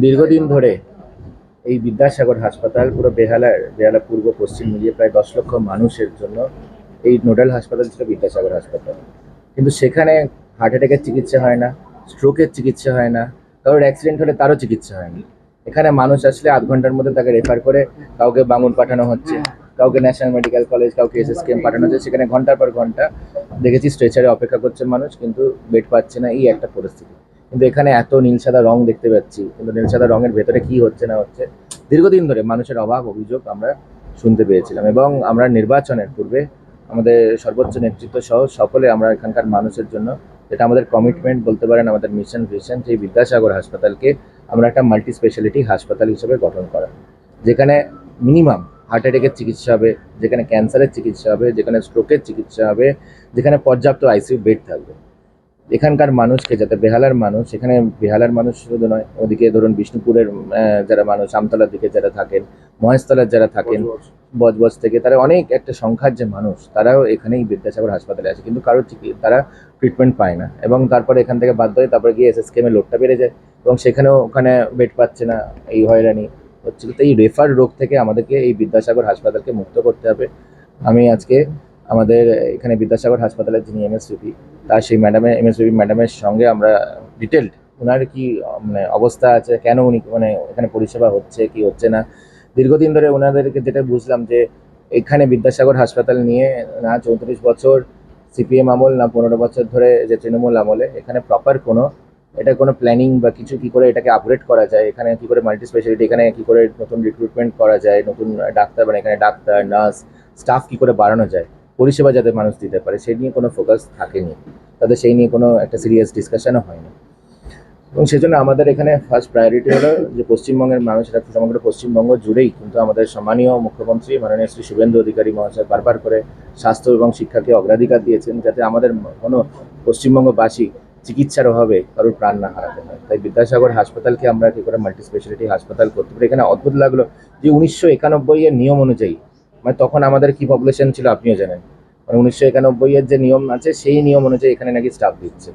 দীর্ঘদিন ধরে এই বিদ্যাসাগর হাসপাতাল পুরো বেহালা পূর্ব পশ্চিম মিলিয়ে প্রায় 10 লক্ষ মানুষের জন্য এই নোডাল হাসপাতাল ছিল বিদ্যাসাগর হাসপাতাল। কিন্তু সেখানে হার্ট অ্যাটাকের চিকিৎসা হয় না, স্ট্রোকের চিকিৎসা হয় না, কারোর অ্যাক্সিডেন্ট হলে তারও চিকিৎসা হয় না। এখানে মানুষ আসলে আধ ঘন্টার মধ্যে তাকে রেফার করে কাউকে বাঙুর পাঠানো হচ্ছে, কাউকে ন্যাশনাল মেডিকেল কলেজ, কাউকে এসএসকেএম পাঠানো হচ্ছে। সেখানে ঘন্টার পর ঘন্টা দেখেছি স্ট্রেচারে অপেক্ষা করছে মানুষ, কিন্তু বেড পাচ্ছে না, এই একটা পরিস্থিতি। কিন্তু এখানে এত নীল সাদা রং দেখতে পাচ্ছি, কিন্তু নীল সাদা রঙের ভেতরে কি হচ্ছে না হচ্ছে দীর্ঘদিন ধরে মানুষের অভাব অভিযোগ আমরা শুনতে পেয়েছিলাম। এবং আমরা নির্বাচনের পূর্বে আমাদের সর্বোচ্চ নেতৃত্ব সহ সকলে আমরা এখানকার মানুষের জন্য, যেটা আমাদের কমিটমেন্ট বলতে পারেন, আমাদের মিশন ভিশন, যে বিদ্যাসাগর হাসপাতালকে আমরা একটা মাল্টি স্পেশালিটি হাসপাতাল হিসেবে গঠন করা, যেখানে মিনিমাম হার্ট অ্যাটাকের চিকিৎসা হবে, যেখানে ক্যান্সারের চিকিৎসা হবে, যেখানে স্ট্রোকের চিকিৎসা হবে, যেখানে পর্যাপ্ত আইসিইউ বেড থাকবে। এখানকার মানুষকে, যাতে বেহালার মানুষ, এখানে বেহালার মানুষ শুধু নয়, ওদিকে ধরুন বিষ্ণুপুরের যারা মানুষ, আমতলার দিকে যারা থাকেন, মহেশতলার যারা থাকেন, বজবজ থেকে, তারা অনেক একটা সংখ্যার যে মানুষ, তারাও এখানেই বিদ্যাসাগর হাসপাতালে আছে, কিন্তু কারো তারা ট্রিটমেন্ট পায় না। এবং তারপরে এখান থেকে বাধ্য হয়ে তারপরে গিয়ে এসএসকেএমে লোডটা বেড়ে যায়, এবং সেখানেও ওখানে বেড পাচ্ছে না, এই হয়রানি হচ্ছে। কিন্তু এই রেফার রোগ থেকে আমাদেরকে এই বিদ্যাসাগর হাসপাতালকে মুক্ত করতে হবে। আমি আজকে আমাদের এখানে বিদ্যাসাগর হাসপাতালের যিনি এমএসভিপি, তার সেই এমএসভিপি ম্যাডামের সঙ্গে আমরা ডিটেলড ওনার কি মানে অবস্থা আছে, কেন উনি মানে এখানে পরিষেবা হচ্ছে কি হচ্ছে না, দীর্ঘদিন ধরে ওনাদেরকে যেটা বুঝলাম যে এখানে বিদ্যাসাগর হাসপাতাল নিয়ে না 34 বছর সিপিএম আমল, না 15 বছর ধরে যে তৃণমূল আমলে, এখানে প্রপার কোনো প্ল্যানিং বা কিছু কি করে এটাকে আপগ্রেড করা যায়, এখানে কি করে মাল্টি স্পেশালিটি, এখানে কি করে নতুন রিক্রুটমেন্ট করা যায়, নতুন ডাক্তার, মানে এখানে ডাক্তার, নার্স, স্টাফ কি করে বাড়ানো যায়, পরিষেবা যাতে মানুষ দিতে পারে, সেই নিয়ে কোনো ফোকাস থাকেনি তাদের, সেই নিয়ে কোনো একটা সিরিয়াস ডিসকাশনও হয়নি। এবং সেজন্য আমাদের এখানে ফার্স্ট প্রায়োরিটি হলো যে পশ্চিমবঙ্গের মানুষেরা, সমগ্র পশ্চিমবঙ্গ জুড়েই কিন্তু আমাদের সম্মানীয় মুখ্যমন্ত্রী মাননীয় শ্রী শুভেন্দু অধিকারী মহাশয় বারবার করে স্বাস্থ্য এবং শিক্ষাকে অগ্রাধিকার দিয়েছেন, যাতে আমাদের কোনো পশ্চিমবঙ্গবাসী চিকিৎসার অভাবে কারোর প্রাণ না হারাতে হয়। তাই বিদ্যাসাগর হাসপাতালকে আমরা কী করে মাল্টি স্পেশালিটি হাসপাতাল করতে পারি। এখানে অদ্ভুত লাগলো যে 1991-এর নিয়ম অনুযায়ী, মানে তখন আমাদের কি পপুলেশন ছিল আপনিও জানেন, মানে 1991-এর যে নিয়ম আছে সেই নিয়ম অনুযায়ী এখানে নাকি স্টাফ দিচ্ছে।